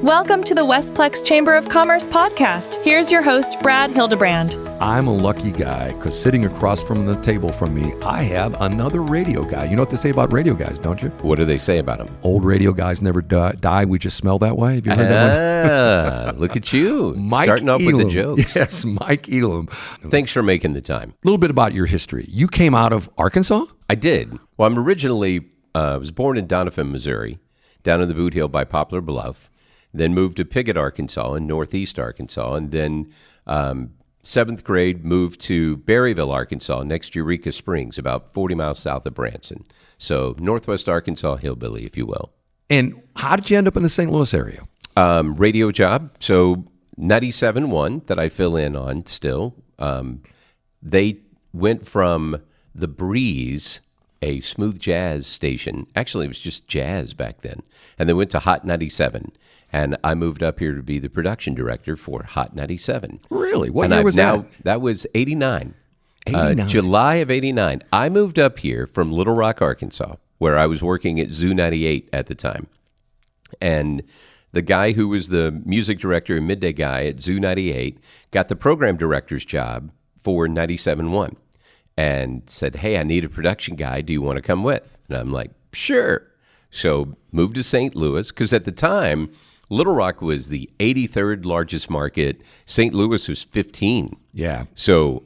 Welcome to the Westplex Chamber of Commerce podcast. Here's your host, Brad Hildebrand. I'm a lucky guy because sitting across from the table from me, I have another radio guy. You know what they say about radio guys, don't you? What do they say about them? Old radio guys never die. We just smell that way. Have you heard that one? Look at you. Mike Starting off Elam. with the jokes. Yes, Mike Elam. Thanks for making the time. A little bit about your history. You came out of Arkansas? I did. Well, I'm originally, was born in Doniphan, Missouri, down in the Boot Heel by Poplar Bluff. Then moved to Piggott, Arkansas, in northeast Arkansas. And then seventh grade moved to Berryville, Arkansas, next to Eureka Springs, about 40 miles south of Branson. So northwest Arkansas hillbilly, if you will. And how did you end up in the St. Louis area? Radio job. So 97.1 that I fill in on still. They went from The Breeze, a smooth jazz station. Actually, it was just jazz back then. And they went to Hot 97. And I moved up here to be the production director for Hot 97. Really? What year was that? That was 89. 89. July of 89. I moved up here from Little Rock, Arkansas, where I was working at Zoo 98 at the time. And the guy who was the music director and midday guy at Zoo 98 got the program director's job for 97.1 and said, hey, I need a production guy. Do you want to come with? And I'm like, sure. So moved to St. Louis because at the time, Little Rock was the 83rd largest market. St. Louis was 15. Yeah. So,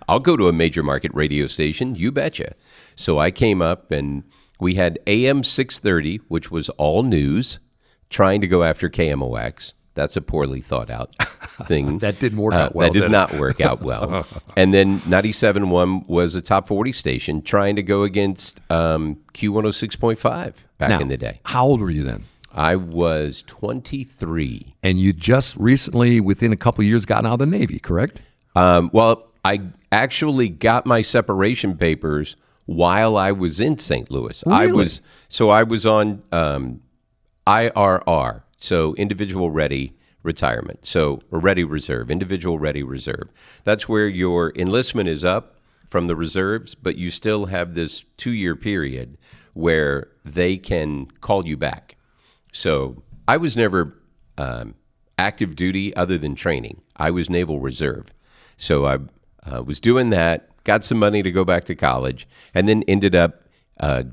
I'll go to a major market radio station. You betcha. So I came up and we had AM 630, which was all news, trying to go after KMOX. That's a poorly thought out thing. That didn't work out well. That did not work out well. And then 97.1 was a top 40 station trying to go against Q106.5 back in the day. How old were you then? I was 23. And you just recently, within a couple of years, gotten out of the Navy, correct? Well, I actually got my separation papers while I was in St. Louis. Really? I was on IRR, so Individual Ready Retirement, or Ready Reserve, Individual Ready Reserve. That's where your enlistment is up from the reserves, but you still have this 2-year period where they can call you back. So I was never active duty other than training. I was Naval Reserve. So I was doing that, got some money to go back to college, and then ended up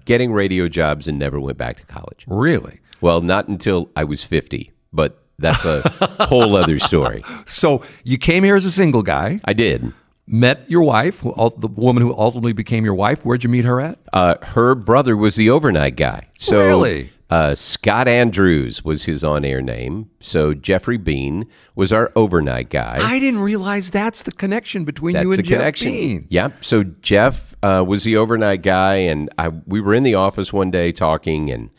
getting radio jobs and never went back to college. Really? Well, not until I was 50, but that's a whole other story. So you came here as a single guy. I did. Met your wife, the woman who ultimately became your wife. Where'd you meet her at? Her brother was the overnight guy. So, really? Scott Andrews was his on-air name. So Jeffrey Bean was our overnight guy. I didn't realize that's the connection between you and Jeff Bean. Yep. So Jeff was the overnight guy, and we were in the office one day talking, and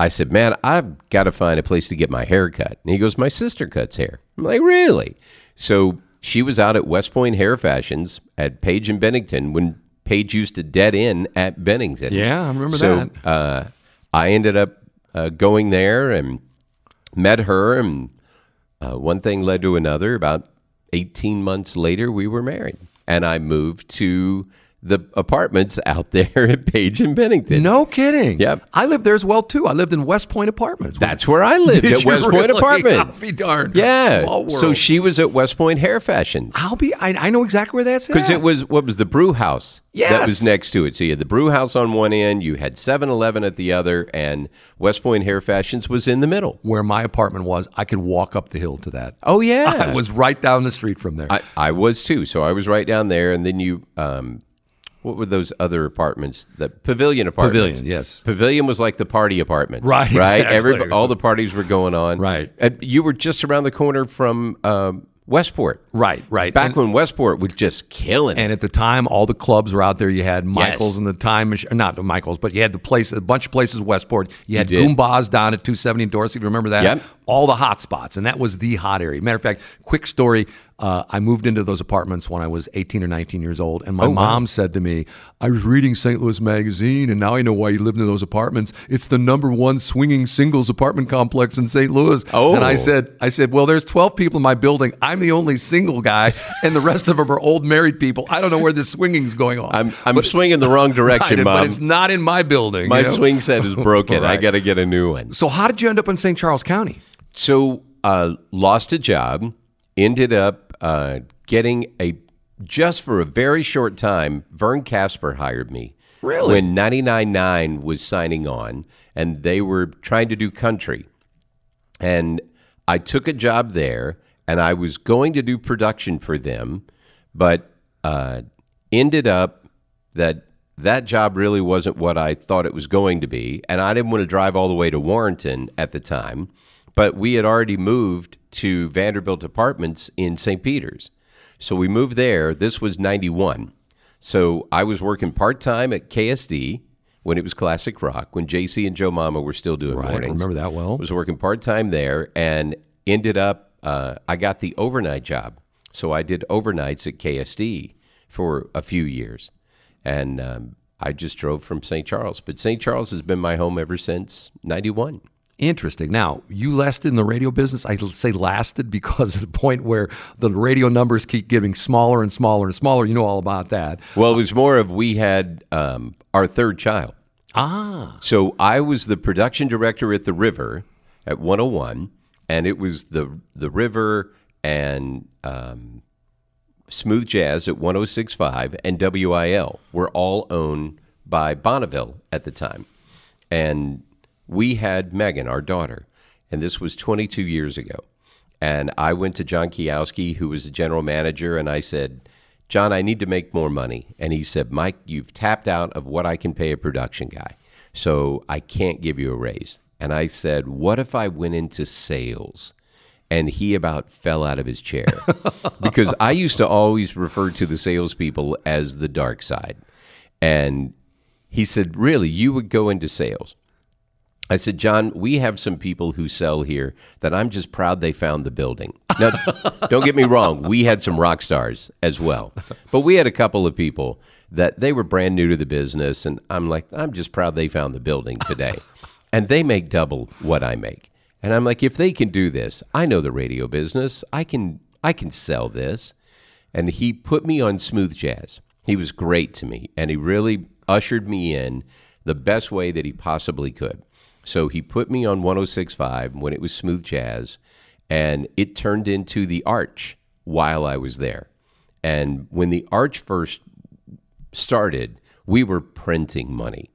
I said, man, I've got to find a place to get my hair cut. And he goes, my sister cuts hair. I'm like, really? So she was out at West Point Hair Fashions at Page and Bennington when Page used to dead in at Bennington. Yeah, I remember that. So I ended up going there and met her, and one thing led to another. About 18 months later, we were married, and I moved to the apartments out there at Page and Bennington. No kidding. Yep. I lived there as well, too. I lived in West Point Apartments. That's where I lived, at West Point Apartments. I'll be darned. Yeah. Small world. So she was at West Point Hair Fashions. I know exactly where that's at. Because it was, what was the brew house? Yes. That was next to it. So you had the brew house on one end, you had 7-Eleven at the other, and West Point Hair Fashions was in the middle. Where my apartment was, I could walk up the hill to that. Oh, yeah. I was right down the street from there. I was, too. So I was right down there, and then you... what were those other apartments? The Pavilion apartments. Pavilion, yes. Pavilion was like the party apartments. Right, exactly. All the parties were going on. Right. You were just around the corner from Westport. Right. Back when Westport was just killing it. And at the time, all the clubs were out there. You had Michael's and the Time Machine, not Michael's, but you had a bunch of places in Westport. You had Goombas down at 270 in Dorsey, if you remember that. Yep. All the hot spots, and that was the hot area. Matter of fact, quick story, I moved into those apartments when I was 18 or 19 years old, and my mom said to me, I was reading St. Louis Magazine, and now I know why you lived in those apartments. It's the #1 swinging singles apartment complex in St. Louis. Oh. And I said, well, there's 12 people in my building. I'm the only single guy, and the rest of them are old married people. I don't know where this swinging's going on. I'm swinging the wrong direction, right, Mom. But it's not in my building. My swing set is broken. Right. I got to get a new one. So how did you end up in St. Charles County? So lost a job, ended up getting just for a very short time, Vern Casper hired me. Really? When 99.9 was signing on, and they were trying to do country. And I took a job there, and I was going to do production for them, but ended up that job really wasn't what I thought it was going to be, and I didn't want to drive all the way to Warrenton at the time, but we had already moved to Vanderbilt Apartments in St. Peter's. So we moved there. This was 91. So I was working part-time at KSD when it was Classic Rock, when JC and Joe Mama were still doing mornings. I remember that well. I was working part-time there and ended up, I got the overnight job. So I did overnights at KSD for a few years. And I just drove from St. Charles. But St. Charles has been my home ever since 91. Interesting. Now, you lasted in the radio business. I say lasted because at the point where the radio numbers keep getting smaller and smaller and smaller. You know all about that. Well, it was more of we had our third child. Ah. So I was the production director at the River at 101, and it was the River and Smooth Jazz at 106.5 and WIL were all owned by Bonneville at the time. And we had Megan, our daughter, and this was 22 years ago. And I went to John Kiowski, who was the general manager, and I said, John, I need to make more money. And he said, Mike, you've tapped out of what I can pay a production guy, so I can't give you a raise. And I said, what if I went into sales? And he about fell out of his chair because I used to always refer to the salespeople as the dark side. And he said, really, you would go into sales? I said, John, we have some people who sell here that I'm just proud they found the building. Now, don't get me wrong. We had some rock stars as well. But we had a couple of people that they were brand new to the business. And I'm like, I'm just proud they found the building today. And they make double what I make. And I'm like, if they can do this, I know the radio business. I can sell this. And he put me on Smooth Jazz. He was great to me. And he really ushered me in the best way that he possibly could. So he put me on 106.5 when it was Smooth Jazz, and it turned into the Arch while I was there. And when the Arch first started, we were printing money.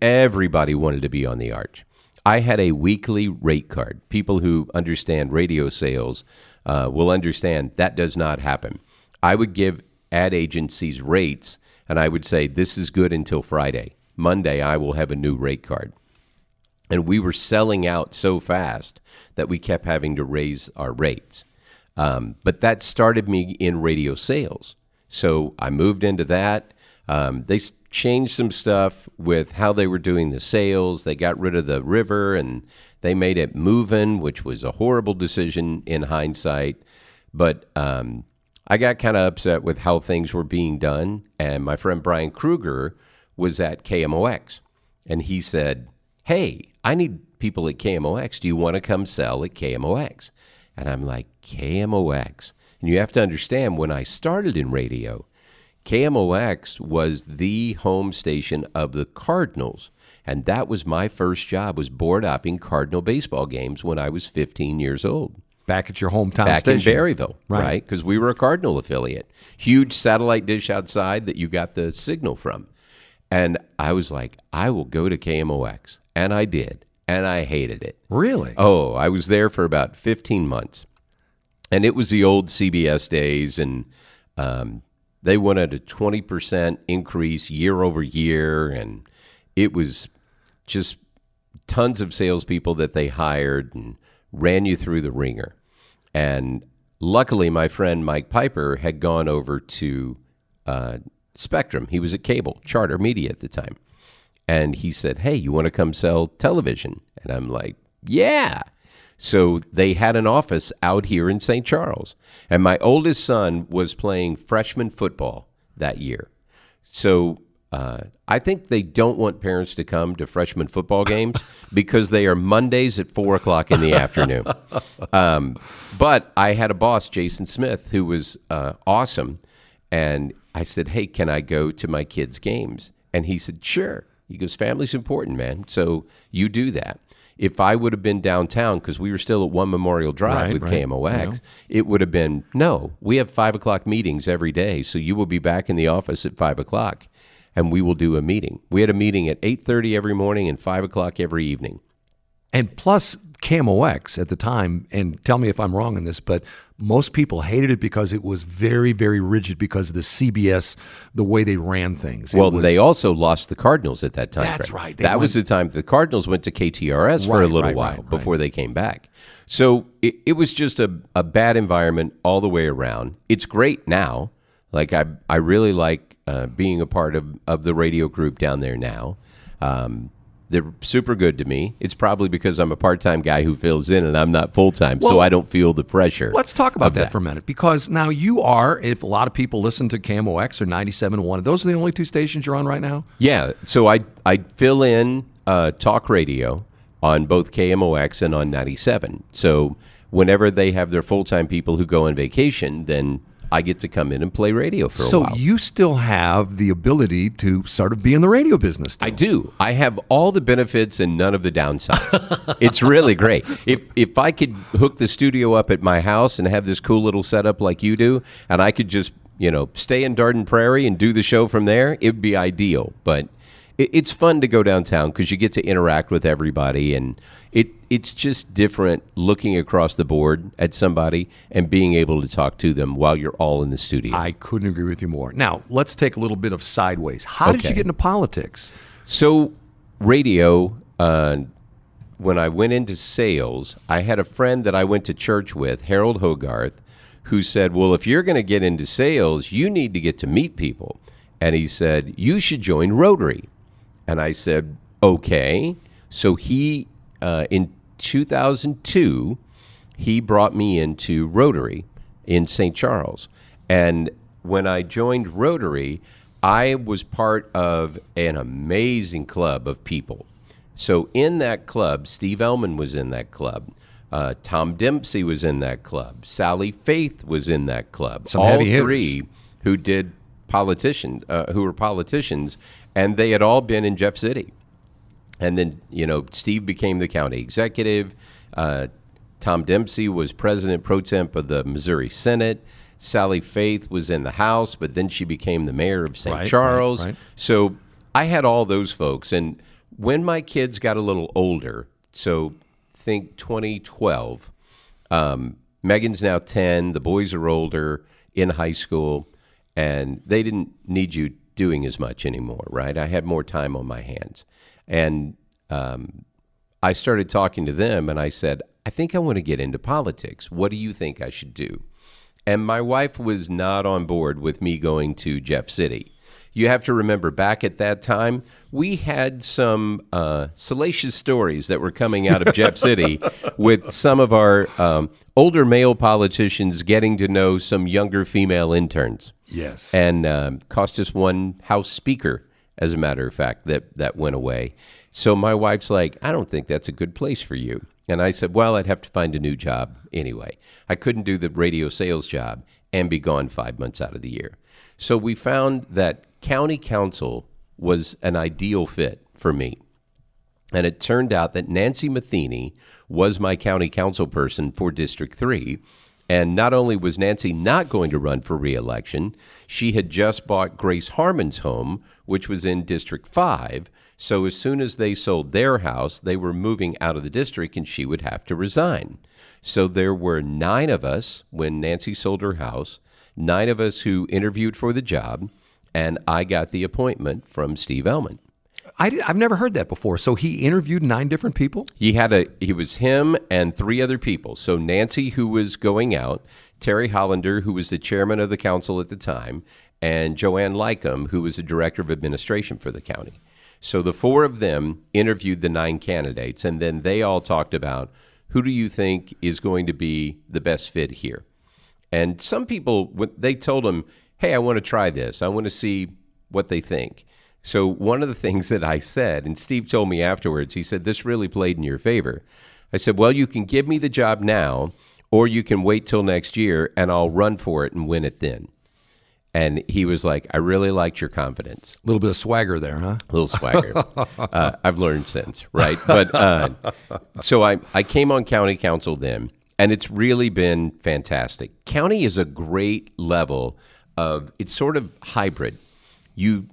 Everybody wanted to be on the Arch. I had a weekly rate card. People who understand radio sales will understand that does not happen. I would give ad agencies rates, and I would say, this is good until Friday. Monday, I will have a new rate card. And we were selling out so fast that we kept having to raise our rates. But that started me in radio sales. So I moved into that. They changed some stuff with how they were doing the sales. They got rid of the River and they made it Movin', which was a horrible decision in hindsight. But I got kind of upset with how things were being done. And my friend Brian Kruger was at KMOX. And he said, hey, I need people at KMOX. Do you want to come sell at KMOX? And I'm like, KMOX? And you have to understand, when I started in radio, KMOX was the home station of the Cardinals. And that was my first job, was board-opping Cardinal baseball games when I was 15 years old. Back at your hometown Back station. in Berryville, right? Because we were a Cardinal affiliate. Huge satellite dish outside that you got the signal from. And I was like, I will go to KMOX. And I did. And I hated it. Really? Oh, I was there for about 15 months. And it was the old CBS days. And they wanted a 20% increase year over year. And it was just tons of salespeople that they hired and ran you through the ringer. And luckily, my friend Mike Piper had gone over to Spectrum. He was at Cable, Charter Media at the time. And he said, hey, you want to come sell television? And I'm like, yeah. So they had an office out here in St. Charles. And my oldest son was playing freshman football that year. So I think they don't want parents to come to freshman football games because they are Mondays at 4 o'clock in the afternoon. But I had a boss, Jason Smith, who was awesome. And I said, hey, can I go to my kids' games? And he said, sure. He goes, family's important, man. So you do that. If I would have been downtown, because we were still at 1 Memorial Drive with KMOX, it would have been, no, we have 5 o'clock meetings every day, so you will be back in the office at 5 o'clock, and we will do a meeting. We had a meeting at 8:30 every morning and 5 o'clock every evening. And plus, KMOX at the time, and tell me if I'm wrong on this, but most people hated it because it was very, very rigid because of the CBS, the way they ran things. Well, they also lost the Cardinals at that time. That's right. That was the time the Cardinals went to KTRS for a little while before they came back. So it was just a bad environment all the way around. It's great now. Like I really like being a part of the radio group down there now. They're super good to me. It's probably because I'm a part-time guy who fills in and I'm not full-time, so I don't feel the pressure. Let's talk about that for a minute, because now you are, if a lot of people listen to KMOX or 97.1, those are the only two stations you're on right now? Yeah, so I fill in talk radio on both KMOX and on 97. So whenever they have their full-time people who go on vacation, then I get to come in and play radio for a while. So you still have the ability to sort of be in the radio business still. I do. I have all the benefits and none of the downside. It's really great. If I could hook the studio up at my house and have this cool little setup like you do, and I could just, stay in Darden Prairie and do the show from there, it would be ideal. But it's fun to go downtown because you get to interact with everybody, and it's just different looking across the board at somebody and being able to talk to them while you're all in the studio. I couldn't agree with you more. Now, let's take a little bit of sideways. How did you get into politics? So, radio, when I went into sales, I had a friend that I went to church with, Harold Hogarth, who said, well, if you're going to get into sales, you need to get to meet people. And he said, you should join Rotary. And I said, okay. So he, in 2002, he brought me into Rotary in St. Charles. And when I joined Rotary, I was part of an amazing club of people. So in that club, Steve Elam was in that club. Tom Dempsey was in that club. Sally Faith was in that club. Some all heavy hitters. Three who did who were politicians, and they had all been in Jeff City. And then, Steve became the county executive. Tom Dempsey was president pro temp of the Missouri Senate. Sally Faith was in the House, but then she became the mayor of St. Charles. Right. So I had all those folks. And when my kids got a little older, so think 2012, Megan's now 10, the boys are older, in high school, and they didn't need you doing as much anymore, right? I had more time on my hands. And I started talking to them, and I said, I think I want to get into politics. What do you think I should do? And my wife was not on board with me going to Jeff City. You have to remember, back at that time, we had some salacious stories that were coming out of Jeff City with some of our older male politicians getting to know some younger female interns. Yes. And cost us one House Speaker, as a matter of fact, that went away. So my wife's like, I don't think that's a good place for you. And I said, well, I'd have to find a new job anyway. I couldn't do the radio sales job and be gone 5 months out of the year. So we found that county council was an ideal fit for me. And it turned out that Nancy Matheny was my county council person for District 3. And not only was Nancy not going to run for re-election, she had just bought Grace Harmon's home, which was in District 5. So as soon as they sold their house, they were moving out of the district and she would have to resign. So there were 9 of us when Nancy sold her house, 9 of us who interviewed for the job, and I got the appointment from Steve Elam. I've never heard that before. So he interviewed 9 different people? He was him and 3 other people. So Nancy, who was going out, Terry Hollander, who was the chairman of the council at the time, and Joanne Lycum, who was the director of administration for the county. So the 4 of them interviewed the 9 candidates, and then they all talked about, who do you think is going to be the best fit here? And some people, they told them, hey, I want to try this. I want to see what they think. So one of the things that I said, and Steve told me afterwards, he said, this really played in your favor. I said, well, you can give me the job now, or you can wait till next year, and I'll run for it and win it then. And he was like, I really liked your confidence. A little bit of swagger there, huh? A little swagger. I've learned since, right? But so I came on county council then, and it's really been fantastic. County is a great level of, it's sort of hybrid. You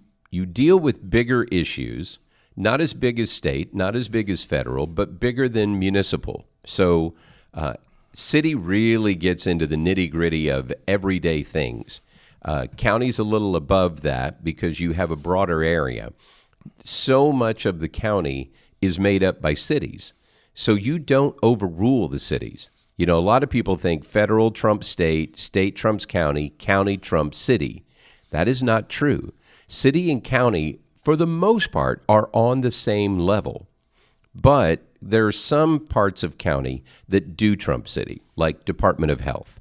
deal with bigger issues, not as big as state, not as big as federal, but bigger than municipal. So city really gets into the nitty-gritty of everyday things. County's a little above that because you have a broader area. So much of the county is made up by cities. So you don't overrule the cities. You know, a lot of people think federal trumps state, state trumps county, county trumps city. That is not true. City and county, for the most part, are on the same level. But there are some parts of county that do trump city, like Department of Health.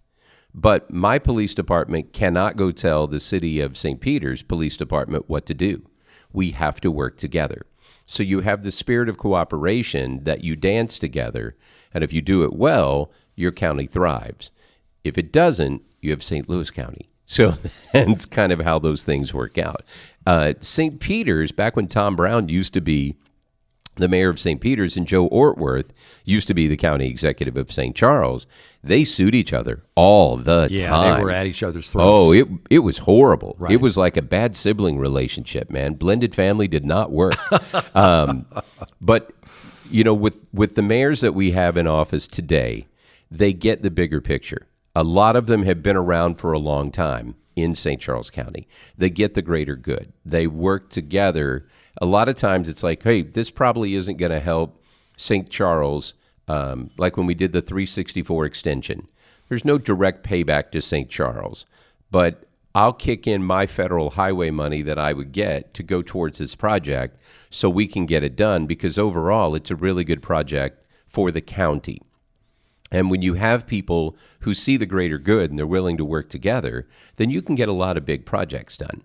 But my police department cannot go tell the city of St. Peter's Police Department what to do. We have to work together. So you have the spirit of cooperation that you dance together, and if you do it well, your county thrives. If it doesn't, you have St. Louis County. So that's kind of how those things work out. St. Peter's, back when Tom Brown used to be the mayor of St. Peter's and Joe Ortworth used to be the county executive of St. Charles, they sued each other all the time. Yeah, they were at each other's throats. Oh, it was horrible. Right. It was like a bad sibling relationship, man. Blended family did not work. But, you know, with the mayors that we have in office today, they get the bigger picture. A lot of them have been around for a long time in St. Charles County. They get the greater good. They work together. A lot of times it's like, hey, this probably isn't going to help St. Charles, like when we did the 364 extension. There's no direct payback to St. Charles, but I'll kick in my federal highway money that I would get to go towards this project so we can get it done, because overall it's a really good project for the county. And when you have people who see the greater good and they're willing to work together, then you can get a lot of big projects done.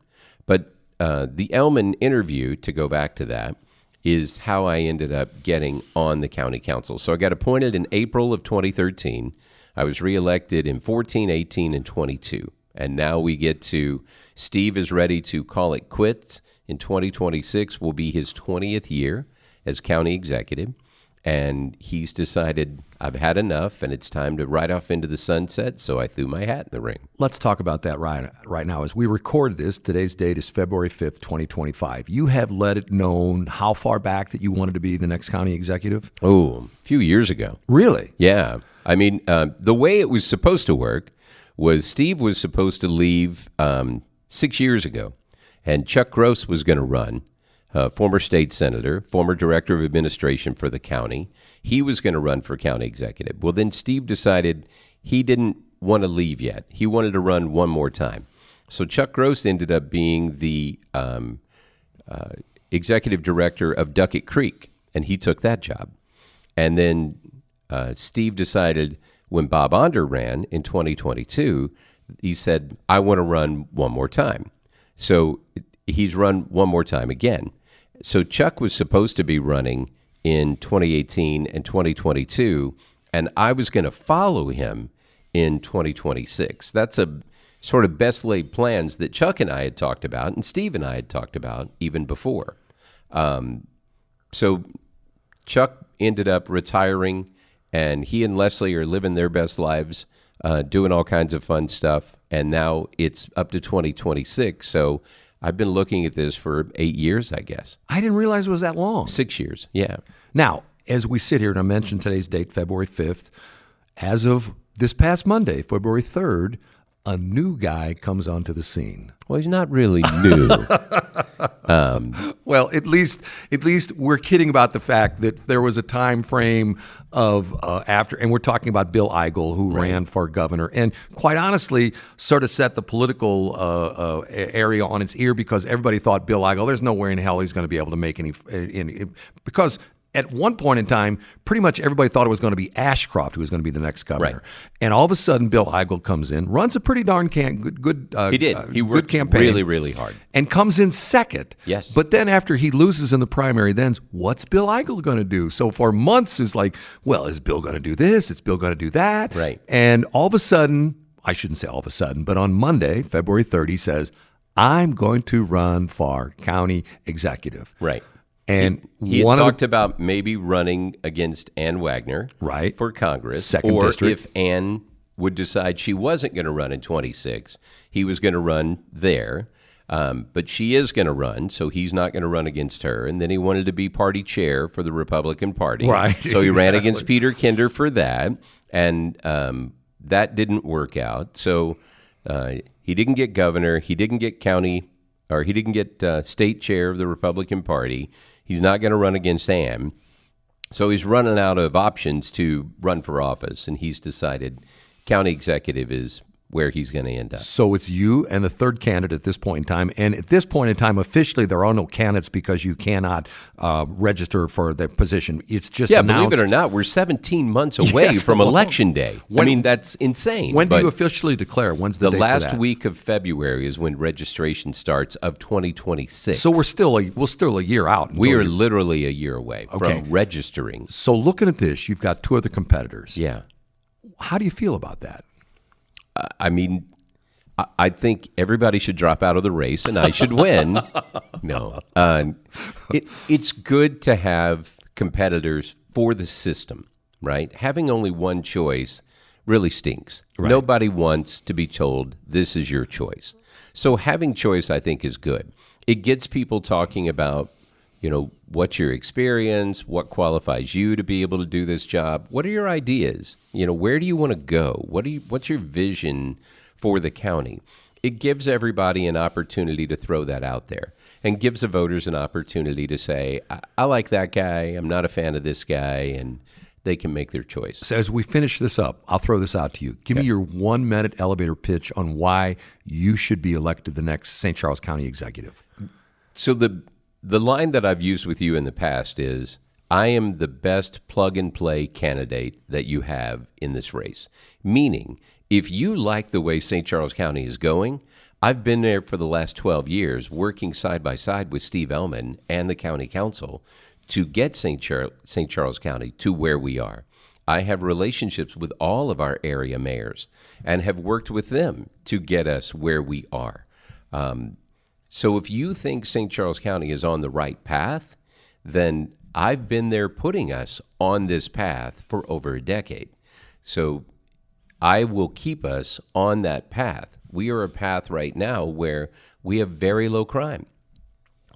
But the Elman interview, to go back to that, is how I ended up getting on the county council. So I got appointed in April of 2013. I was reelected in 14, 18, and 22. And now we get to, Steve is ready to call it quits. In 2026 will be his 20th year as county executive. And he's decided, I've had enough, and it's time to ride off into the sunset, so I threw my hat in the ring. Let's talk about that right now. As we record this, today's date is February 5th, 2025. You have let it known how far back that you wanted to be the next county executive? Oh, a few years ago. Really? Yeah. I mean, the way it was supposed to work was Steve was supposed to leave 6 years ago, and Chuck Gross was going to run. Former state senator, former director of administration for the county. He was going to run for county executive. Well, then Steve decided he didn't want to leave yet. He wanted to run one more time. So Chuck Gross ended up being the executive director of Duckett Creek, and he took that job. And then Steve decided when Bob Onder ran in 2022, he said, I want to run one more time. So he's run one more time again. So Chuck was supposed to be running in 2018 and 2022, and I was going to follow him in 2026. That's a sort of best laid plans that Chuck and I had talked about, and Steve and I had talked about even before. So Chuck ended up retiring, and he and Leslie are living their best lives, doing all kinds of fun stuff, and now it's up to 2026. So I've been looking at this for 8 years, I guess. I didn't realize it was that long. 6 years, yeah. Now, as we sit here, and I mentioned today's date, February 5th, as of this past Monday, February 3rd, a new guy comes onto the scene. Well, he's not really new. Well, at least we're kidding about the fact that there was a time frame of after, and we're talking about Bill Eigel, who ran for governor, and quite honestly, sort of set the political area on its ear, because everybody thought Bill Eigel, there's no way in hell he's going to be able to make any because at one point in time, pretty much everybody thought it was going to be Ashcroft who was going to be the next governor. Right. And all of a sudden, Bill Eigel comes in, runs a pretty darn good He did. He worked good campaign, really, really hard. and comes in second. Yes. But then after he loses in the primary, then what's Bill Eigel going to do? So for months, it's like, well, is Bill going to do this? Is Bill going to do that? Right. And all of a sudden, I shouldn't say all of a sudden, but on Monday, February 3rd, he says, I'm going to run for county executive. Right. And he had talked about maybe running against Ann Wagner Right. for Congress. Second or district. if Ann would decide she wasn't going to run in 26, he was going to run there. But she is going to run, so he's not going to run against her. And then he wanted to be party chair for the Republican Party. Right. So he ran against Peter Kinder for that, and that didn't work out. So he didn't get governor. He didn't get he didn't get state chair of the Republican Party. He's not going to run against Ann. So he's running out of options to run for office, and he's decided county executive is where he's going to end up. So it's you and the third candidate at this point in time. And at this point in time, officially, there are no candidates because you cannot register for the position. It's just announced. Believe it or not, we're 17 months away from Election Day. I mean, that's insane. When do you officially declare? When's the date for last that? week of February is when registration starts of 2026. So we're still a year out. We are literally a year away from registering. So looking at this, you've got two other competitors. Yeah. How do you feel about that? I mean, I think everybody should drop out of the race and I should win. No. It's good to have competitors for the system, right? Having only one choice really stinks. Right. Nobody wants to be told this is your choice. So having choice, I think, is good. It gets people talking about, what's your experience? What qualifies you to be able to do this job? What are your ideas? Where do you want to go? What's your vision for the county? It gives everybody an opportunity to throw that out there and gives the voters an opportunity to say, I like that guy. I'm not a fan of this guy. And they can make their choice. So as we finish this up, I'll throw this out to you. Give me your 1-minute elevator pitch on why you should be elected the next St. Charles County executive. So the line that I've used with you in the past is, I am the best plug-and-play candidate that you have in this race. Meaning, if you like the way St. Charles County is going, I've been there for the last 12 years working side by side with Steve Elam and the county council to get St. Charles County to where we are. I have relationships with all of our area mayors and have worked with them to get us where we are. So if you think St. Charles County is on the right path, then I've been there putting us on this path for over a decade. So I will keep us on that path. We are a path right now where we have very low crime.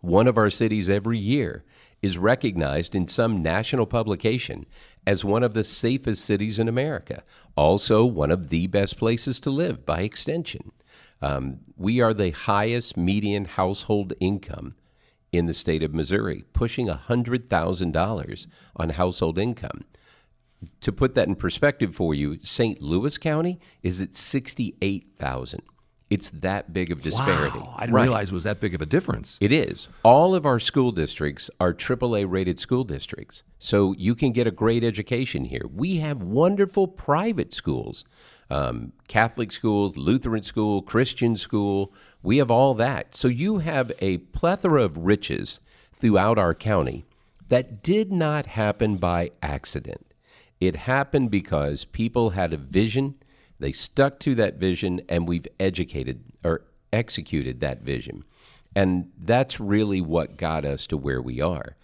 One of our cities every year is recognized in some national publication as one of the safest cities in America. Also, one of the best places to live by extension. We are the highest median household income in the state of Missouri, pushing $100,000 on household income. To put that in perspective for you, St. Louis County is at $68,000. It's that big of disparity. Wow, I didn't realize it was that big of a difference. It is. All of our school districts are AAA-rated school districts, so you can get a great education here. We have wonderful private schools, Catholic schools, Lutheran school, Christian school. We have all that. So you have a plethora of riches throughout our county that did not happen by accident. It happened because people had a vision. They stuck to that vision, and we've executed that vision. And that's really what got us to where we are.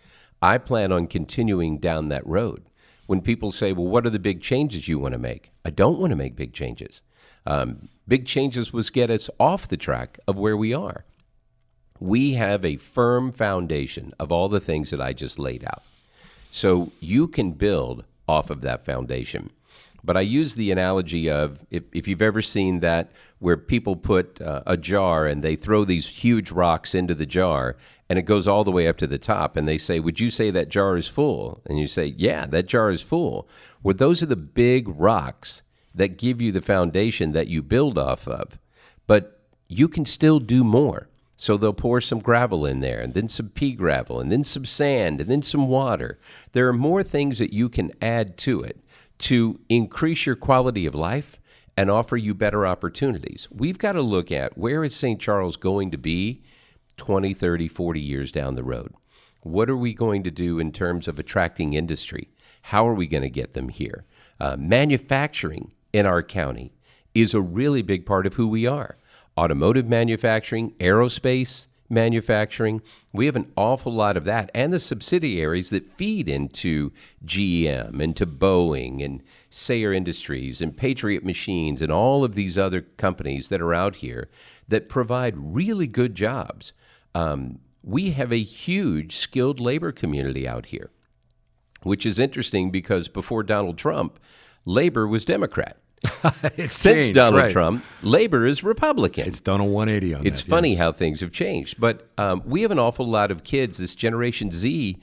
I plan on continuing down that road. When people say, well, what are the big changes you want to make? I don't want to make big changes. Big changes was get us off the track of where we are. We have a firm foundation of all the things that I just laid out. So you can build off of that foundation. But I use the analogy of, if you've ever seen that where people put a jar and they throw these huge rocks into the jar and it goes all the way up to the top and they say, would you say that jar is full? And you say, yeah, that jar is full. Well, those are the big rocks that give you the foundation that you build off of. But you can still do more. So they'll pour some gravel in there, and then some pea gravel, and then some sand, and then some water. There are more things that you can add to it to increase your quality of life and offer you better opportunities. We've got to look at, where is St. Charles going to be 20, 30, 40 years down the road? What are we going to do in terms of attracting industry? How are we going to get them here? Manufacturing in our county is a really big part of who we are. Automotive manufacturing, aerospace manufacturing, we have an awful lot of that, and the subsidiaries that feed into GM and to Boeing and Sayer Industries and Patriot Machines and all of these other companies that are out here that provide really good jobs. We have a huge skilled labor community out here, which is interesting because before Donald Trump, labor was Democrat. Since changed, Donald right. Trump, labor is Republican. It's done a 180 on that. It's funny yes. how things have changed. But we have an awful lot of kids, this Generation Z,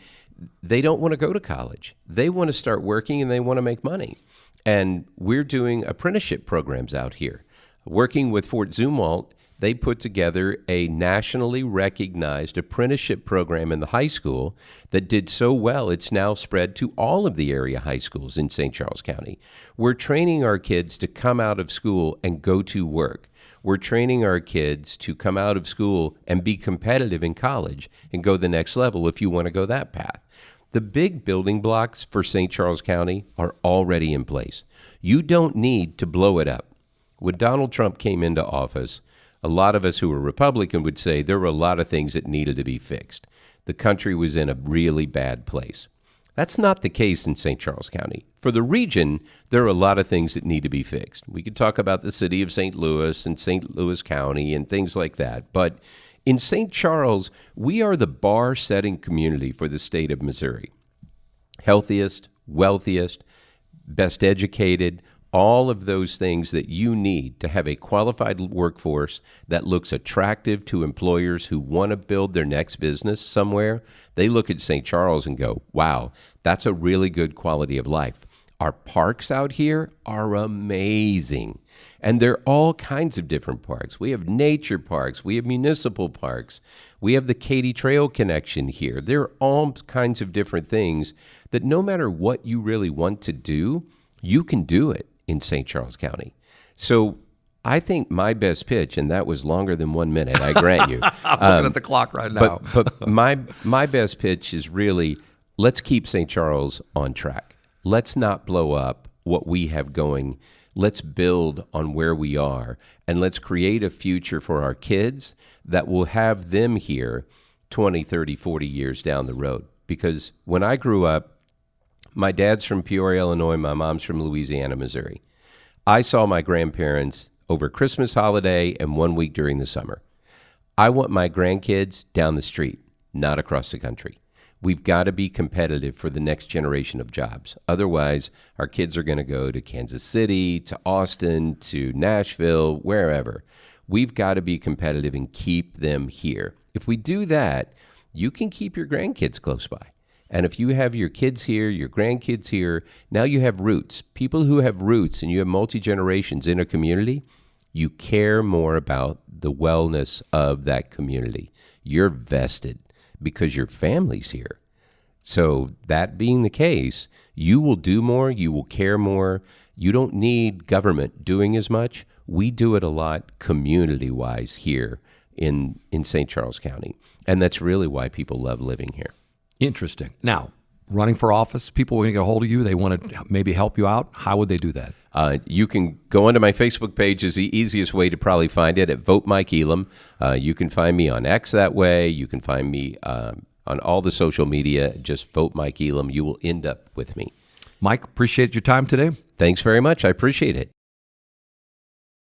they don't want to go to college. They want to start working and they want to make money. And we're doing apprenticeship programs out here. Working with Fort Zumwalt, they put together a nationally recognized apprenticeship program in the high school that did so well, it's now spread to all of the area high schools in St. Charles County. We're training our kids to come out of school and go to work. We're training our kids to come out of school and be competitive in college and go the next level if you want to go that path. The big building blocks for St. Charles County are already in place. You don't need to blow it up. When Donald Trump came into office, a lot of us who were Republican would say there were a lot of things that needed to be fixed. The country was in a really bad place. That's not the case in St. Charles County. For the region, there are a lot of things that need to be fixed. We could talk about the city of St. Louis and St. Louis County and things like that. But in St. Charles, we are the bar-setting community for the state of Missouri. Healthiest, wealthiest, best educated, all of those things that you need to have a qualified workforce that looks attractive to employers who want to build their next business somewhere. They look at St. Charles and go, wow, that's a really good quality of life. Our parks out here are amazing. And they're all kinds of different parks. We have nature parks. We have municipal parks. We have the Katy Trail connection here. There are all kinds of different things that no matter what you really want to do, you can do it in St. Charles County. So I think my best pitch, and that was longer than 1 minute, I grant you. I'm looking at the clock right now. But my best pitch is really, let's keep St. Charles on track. Let's not blow up what we have going. Let's build on where we are, and let's create a future for our kids that will have them here 20, 30, 40 years down the road. Because when I grew up, my dad's from Peoria, Illinois. My mom's from Louisiana, Missouri. I saw my grandparents over Christmas holiday and 1 week during the summer. I want my grandkids down the street, not across the country. We've got to be competitive for the next generation of jobs. Otherwise, our kids are going to go to Kansas City, to Austin, to Nashville, wherever. We've got to be competitive and keep them here. If we do that, you can keep your grandkids close by. And if you have your kids here, your grandkids here, now you have roots. People who have roots and you have multi-generations in a community, you care more about the wellness of that community. You're vested because your family's here. So that being the case, you will do more, you will care more. You don't need government doing as much. We do it a lot community-wise here in St. Charles County. And that's really why people love living here. Interesting. Now, running for office, people want to get a hold of you. They want to maybe help you out. How would they do that? You can go onto my Facebook page is the easiest way to probably find it at Vote Mike Elam. You can find me on X that way. You can find me on all the social media. Just Vote Mike Elam. You will end up with me. Mike, appreciate your time today. Thanks very much. I appreciate it.